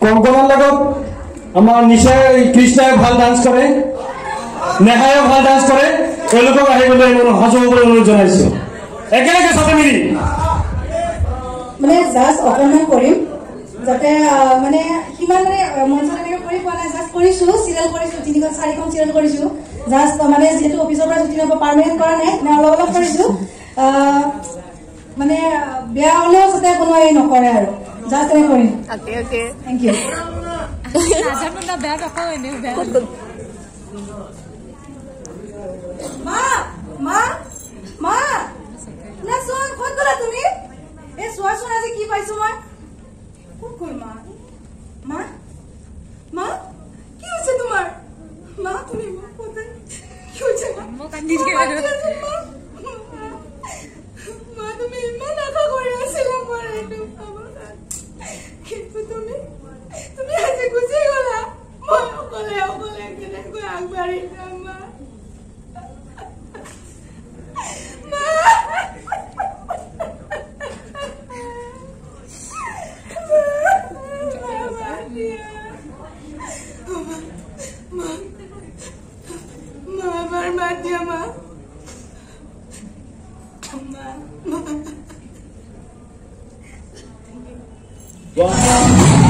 কংকনৰ লগত আমাৰ নিশাই কৃষ্ণাই ভাল ডান্স কৰে, নেহাইও ভাল ডান্স কৰে, তেওঁলোকক আহিবলৈ সাজু হ'বলৈ অনুৰোধ জনাইছো। একেলগে চবে মিলি মানে জাষ্ট অকণমান কৰিম যাতে মানে সিমান মানে মঞ্চত এনেকৈ কৰি পোৱা নাই। জাষ্ট কৰিছোঁ, চিৰিয়েল কৰিছোঁ, 3-4খন চিৰিয়েল কৰিছোঁ। জাষ্ট মানে যিহেতু অফিচৰ পৰা ছুটি হ'ব পাৰ্মানেণ্ট কৰা নাই, মানে অলপ অলপ কৰিছোঁ। মানে বেয়া হ'লেও যাতে কোনো এই নকৰে আৰু জাষ্ট এনেকৈ কৰিম। Thank you. মা মা মা চোন ক'ত গ'লা তুমি? এই চোৱাচোন আজি কি পাইছো মই। ক'ত গ'ল মা? মা মা কি হৈছে তোমাৰ? মা তুমি কি হৈছে? মা তুমি ইমান আশা কৰি আছিলা মোৰ এইটো কিন্তু তুমি আজি গুচি গ'লা। মই অকলে অকলে কেনেকৈ আগবাঢ়ি যাম মা? Wow.